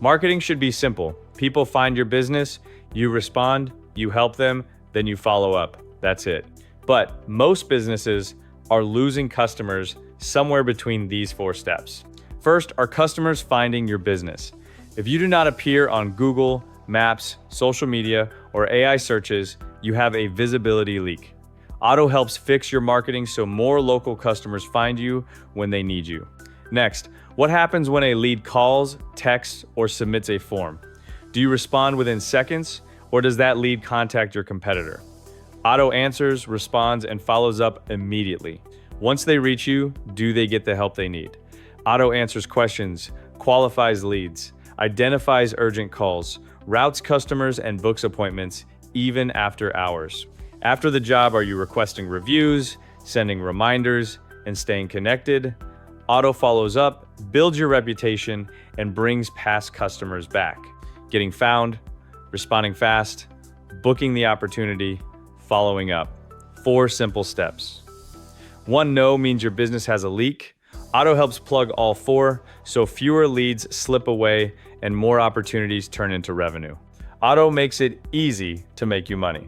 Marketing should be simple. People find your business, you respond, you help them, then you follow up. That's it. But most businesses are losing customers somewhere between these 4 steps. First, are customers finding your business? If you do not appear on Google, Maps, social media, or AI searches, you have a visibility leak. Otto helps fix your marketing so more local customers find you when they need you. Next, what happens when a lead calls, texts, or submits a form? Do you respond within seconds, or does that lead contact your competitor? Otto answers, responds, and follows up immediately. Once they reach you, do they get the help they need? Otto answers questions, qualifies leads, identifies urgent calls, routes customers, and books appointments even after hours. After the job, are you requesting reviews, sending reminders, and staying connected? Otto follows up, builds your reputation, and brings past customers back. Getting found, responding fast, booking the opportunity, following up. 4 simple steps. 1 no means your business has a leak. Otto helps plug all 4, so fewer leads slip away and more opportunities turn into revenue. Otto makes it easy to make you money.